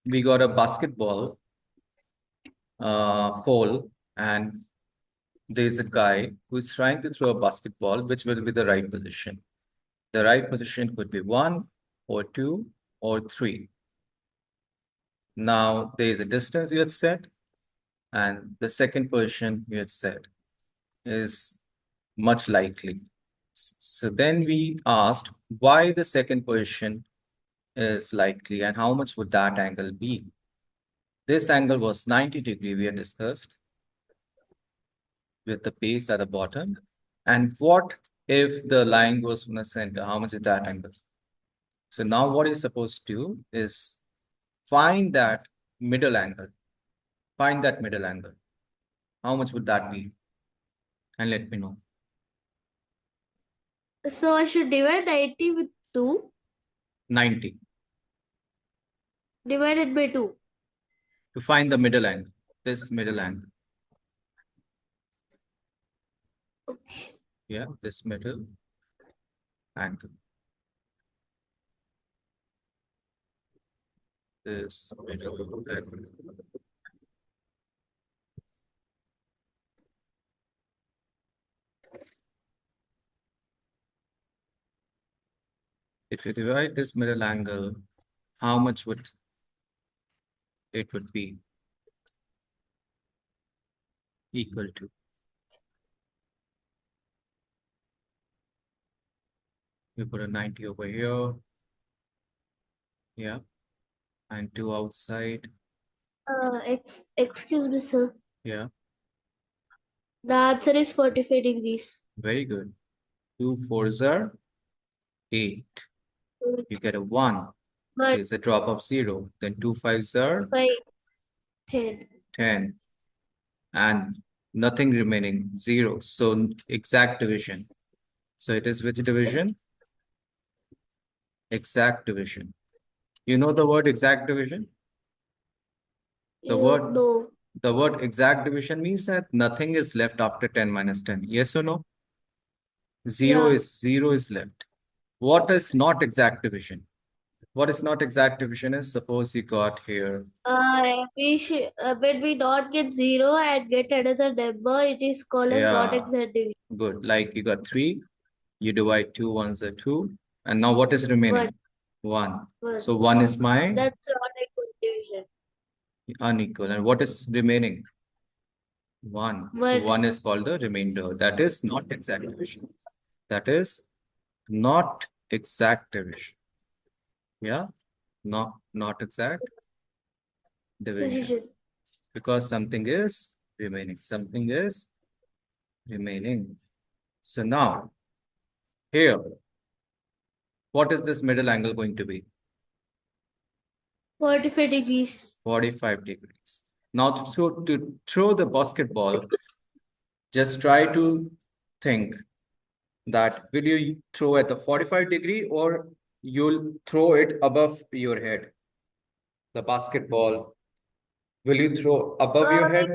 we got a basketball pole, and there's a guy who's trying to throw a basketball, which will be the right position. The right position could be 1 or 2 or 3. Now, there is a distance you had set, and the second position you had set is much likely. So then we asked why the second position is likely and how much would that angle be? This angle was 90 degree we had discussed with the base at the bottom. And what if the line goes from the center? How much is that angle? So now what you're supposed to do is find that middle angle. Find that middle angle. How much would that be? And let me know. So I should divide 90 with 2 90 divided by 2. to find the middle angle. This middle angle. Okay. Yeah, this middle angle. This middle angle. If you divide this middle angle, how much would it would be equal to? We put a 90 over here. Yeah. And 2 outside. Excuse me, sir. Yeah. The answer is 45 degrees. Very good. 2 4s are 8. You get a 1. But There's a drop of 0. Then 2 5s are 5, 10. 10. And nothing remaining, 0. So exact division. So it is which division? Exact division. You know the word exact division? The word exact division means that nothing is left after 10 minus 10. Yes or no? Zero is left. What is not exact division? What is not exact division is, suppose you got here. We should, when we not get 0 and get another number, it is called as not exact division. Good. Like you got 3, you divide 2 ones are 2. And now what is remaining? 1. So 1 is my That's not equal division. unequal. And what is remaining? 1. So 1 is called the remainder. That is not exact division. That is not exact division. Yeah, not exact division. Because something is remaining. Something is remaining. So now, here, what is this middle angle going to be? 45 degrees. 45 degrees. Now, to throw the basketball, just try to think that will you throw at the 45 degree or you'll throw it above your head? The basketball, will you throw above your head?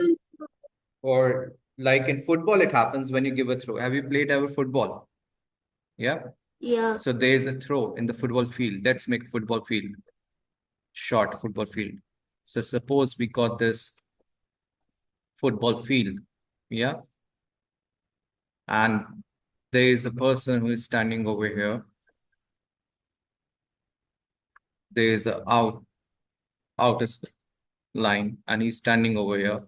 Or like in football, it happens when you give a throw. Have you played ever football? Yeah. Yeah. So there is a throw in the football field. Let's make football field. Short football field. So suppose we got this football field. Yeah. And there is a person who is standing over here. There is a outer line and he's standing over here.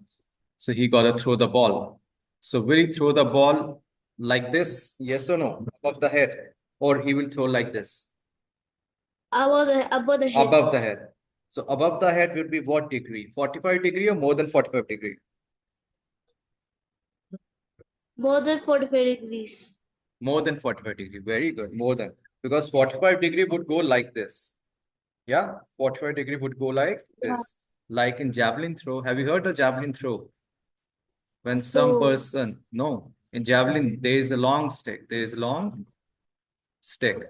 So he got to throw the ball. So will he throw the ball like this? Yes or no? Above the head. Or he will throw like this? Above the head. Above the head. So above the head will be what degree? 45 degree or more than 45 degree? More than 45 degrees. More than 45 degree. Very good. More than. Because 45 degree would go like this. Yeah. 45 degree would go like this. Like in javelin throw. Have you heard the javelin throw? When some person, no, in javelin, there is a long stick. There is a long stick.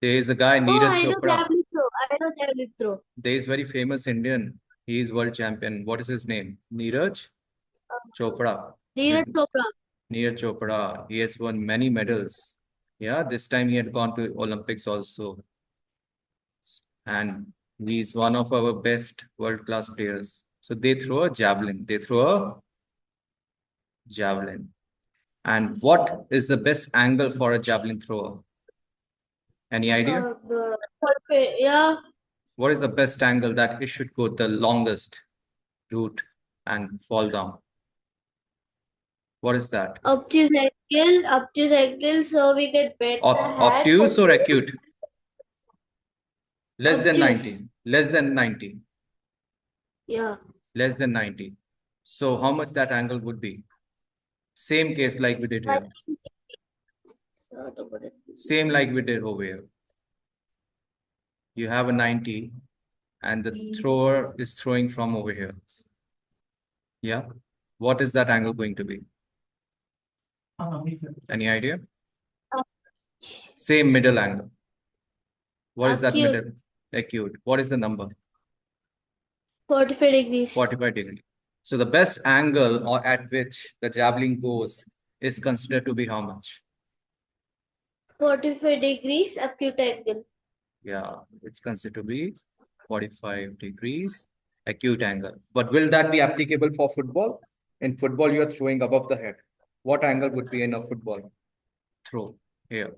There is a guy, Neeraj Chopra. I know javelin throw. There is very famous Indian. He is world champion. What is his name? Neeraj Chopra. Neeraj Chopra. Neeraj Chopra. He has won many medals. Yeah, this time he had gone to Olympics also. And He's one of our best world-class players. So they throw a javelin. They throw a javelin. And what is the best angle for a javelin thrower? Any idea? Yeah, What is the best angle that it should go the longest route and fall down? What is that? obtuse angle, so we get better hand. Obtuse or acute? Less than 90. Obtuse. Less than 90. Yeah. Less than 90. So how much that angle would be? Same case like we did here. Same like we did over here. You have a 90 and the thrower is throwing from over here. Yeah. What is that angle going to be? Any idea? Same middle angle. What is that Acute. middle? Acute. What is the number? 45 degrees. 45 degrees. So the best angle or at which the javelin goes is considered to be how much? 45 degrees acute angle. Yeah, it's considered to be 45 degrees acute angle. But will that be applicable for football? In football, you are throwing above the head. What angle would be in a football throw here?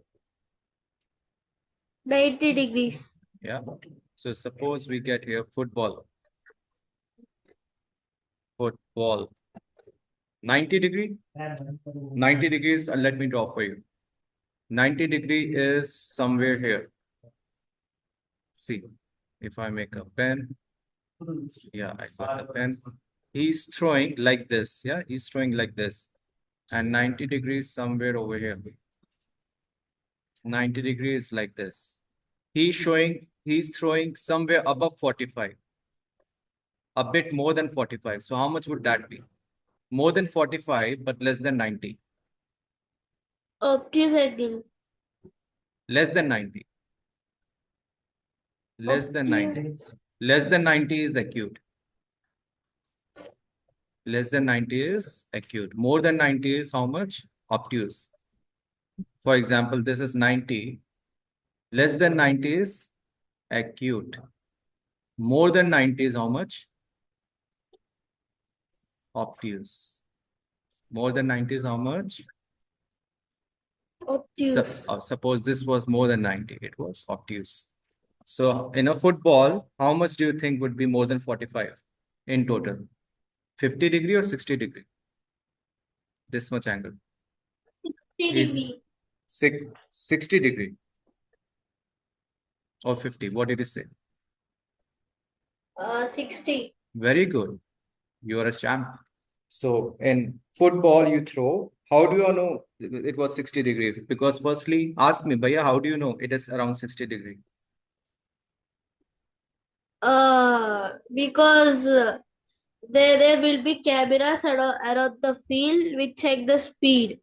90 degrees. Yeah. So suppose we get here football. Football. 90 degree? 90 degrees, let me draw for you. 90 degree is somewhere here. See, if I make a pen, yeah, I got the pen. He's throwing like this, yeah, he's throwing like this. And 90 degrees somewhere over here. 90 degrees like this. He's throwing somewhere above 45. A bit more than 45. So how much would that be? More than 45, but less than 90. Obtuse angle. Less than 90. Less than 90. Less than 90 is acute. Less than 90 is acute. More than 90 is how much? Obtuse. For example, this is 90. Less than 90 is acute. More than 90 is how much? Obtuse. More than 90 is how much? Obtuse. Suppose this was more than 90. It was obtuse. So in a football, how much do you think would be more than 45 in total? 50 degree or 60 degree? This much angle. 60 degree. 60 degree. Or 50. What did you say? 60. Very good. You are a champ. So in football, you throw. How do you know it was 60 degrees? Because firstly, ask me, Bhaiya, how do you know it is around 60 degree? Because there will be cameras around the field which check the speed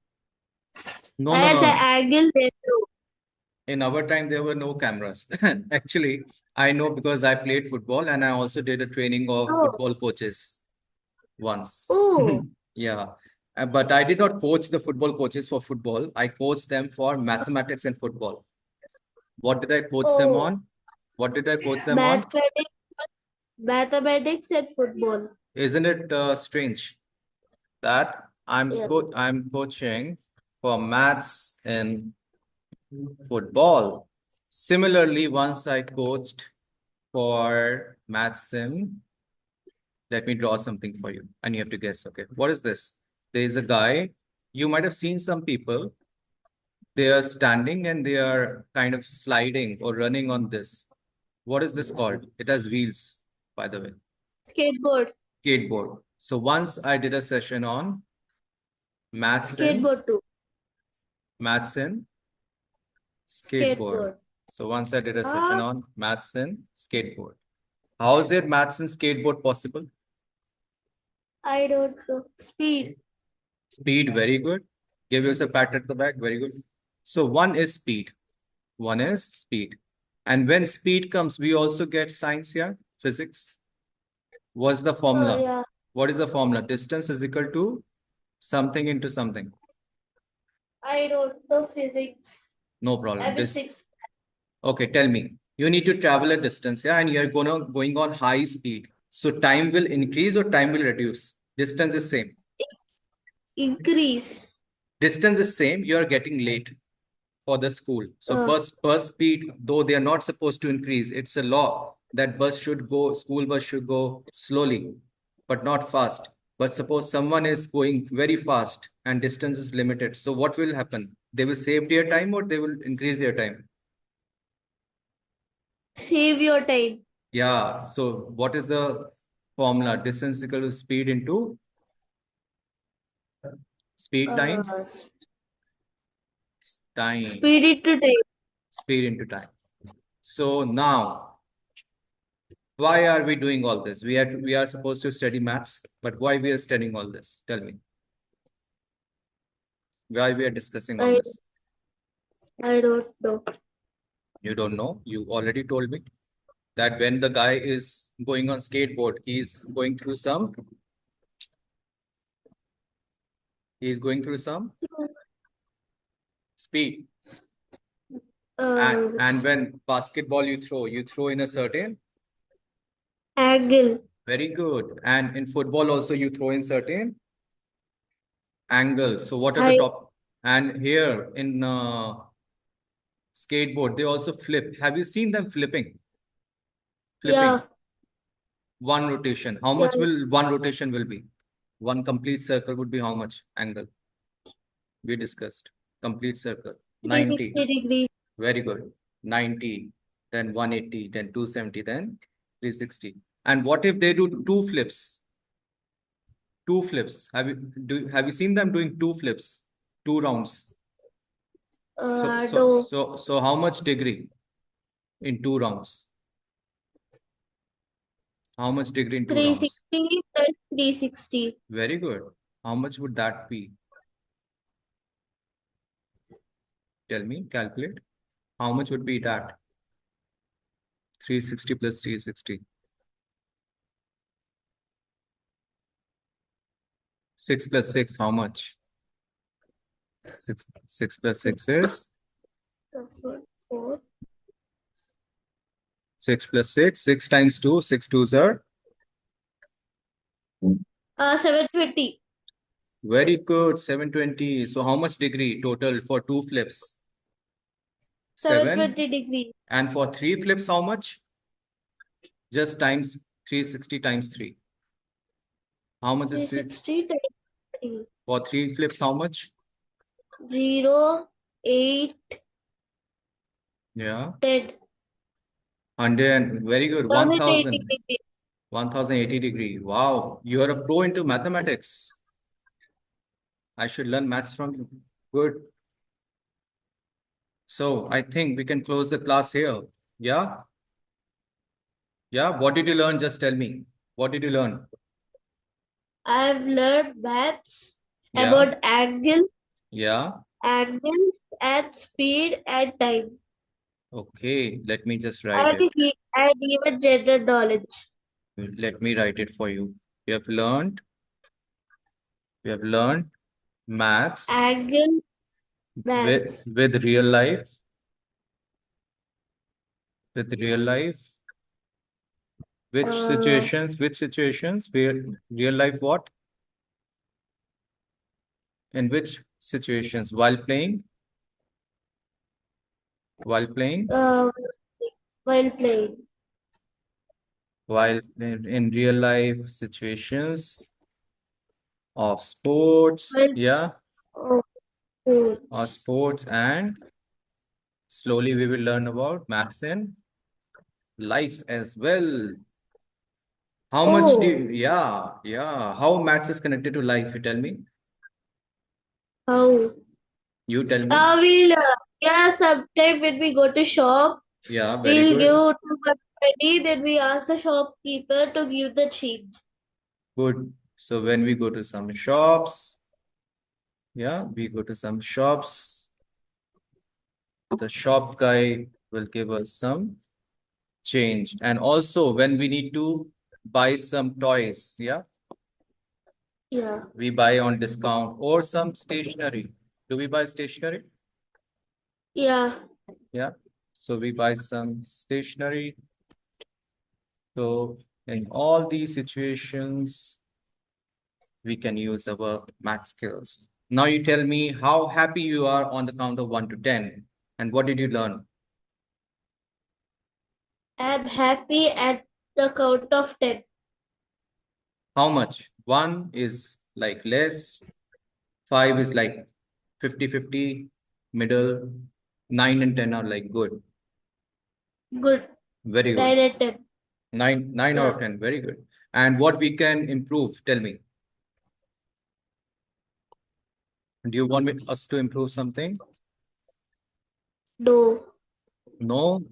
No, and no, the no. angle they throw. In our time, there were no cameras. Actually, I know because I played football and I also did a training of Oh. football coaches once. Oh. Yeah. But I did not coach the football coaches for football. I coached them for mathematics and football. What did I coach them on? What did I coach them on? Mathematics and football. Isn't it strange that Yeah. I'm coaching for maths and football? Similarly, once I coached for maths and let me draw something for you and you have to guess. Okay, what is this? There is a guy. You might have seen some people. They are standing and they are kind of sliding or running on this. What is this called? It has wheels, by the way. Skateboard. Skateboard. So once I did a session on maths and Skateboard too. maths and skateboard. So once I did a session on maths and skateboard. How is it maths and skateboard possible? I don't know. Speed. Speed, very good. Give yourself a pat at the back, very good. So one is speed. One is speed. And when speed comes, we also get science here, physics. What's the formula? Yeah. What is the formula? Distance is equal to something into something. I don't know physics. No problem. Physics. Okay, tell me. You need to travel a distance, yeah, and you're going on high speed. So time will increase or time will reduce. Distance is same. Increase. Distance is same. You are getting late for the school. So bus speed, though they are not supposed to increase, it's a law that school bus should go slowly, but not fast. But suppose someone is going very fast and distance is limited. So what will happen? They will save their time or they will increase their time? Save your time. Yeah. So what is the formula? Distance equal to speed into speed times time. Speed into time. Speed into time. So now, why are we doing all this? We are supposed to study maths, but why we are studying all this? Tell me. Why we are discussing all this? I don't know. You don't know? You already told me that when the guy is going on skateboard, he's going through some speed. And when basketball you throw in a certain Angle. very good. And in football also you throw in certain angle. So what are the top? And here in skateboard, they also flip. Have you seen them flipping? Yeah. One rotation. How much will one rotation will be? One complete circle would be how much angle? We discussed. Complete circle. 90. 360 degrees. Very good. 90, then 180, then 270, then 360. And what if they do two flips? Two flips. Have you seen them doing two flips? Two rounds. So how much degree in two rounds? How much degree in two rounds? 360 plus 360. Very good. How much would that be? Tell me, calculate. How much would be that? 360 plus 360. 6 plus 6, how much? 6 plus 6 is? 4. 6 plus 6. 6 times 2. 6 2s are? 720. Very good. 720. So how much degree total for two flips? 720 degrees. And for three flips, how much? Just times 360 times 3. How much is 360 times 3. For three flips, how much? 0, 8, Yeah. 10. 100. Very good. 1080 1000. degrees. 1080 degree. Wow. You are a pro into mathematics. I should learn maths from you. Good. So I think we can close the class here. Yeah. Yeah. What did you learn? Just tell me. What did you learn? I've learned maths Yeah. about angles, Yeah. and speed and time. Okay. Let me just write And, it. and even general knowledge. Let me write it for you. We have learned maths Angle, maths. with real life. With real life. Which situations? Where real life what? In which situations? While playing? While playing? While playing. While in real life situations of sports. Yeah. Or sports, and slowly we will learn about maths in life as well. How much do you, yeah. How maths is connected to life? You tell me. How? You tell me. Sometime when we go to shop, Yeah, very we'll good. give too much money, then we ask the shopkeeper to give the change. Good. So when we go to some shops, yeah, we go to some shops, the shop guy will give us some change. And also when we need to buy some toys, yeah, Yeah. we buy on discount, or some stationery. Do we buy stationery? Yeah. Yeah. So we buy some stationery. So in all these situations, we can use our math skills. Now you tell me how happy you are on the count of 1 to 10 and what did you learn? I'm happy at the count of 10. How much? 1 is like less, 5 is like 50-50, middle, 9 and 10 are like good. Good. Very 9 good. and 10. 9 out Yeah. of 10, very good. And what we can improve, tell me. Do you want us to improve something? No. No,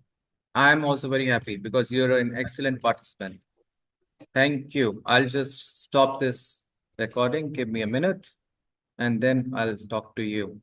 I'm also very happy because you're an excellent participant. Thank you. I'll just stop this recording. Give me a minute and then I'll talk to you.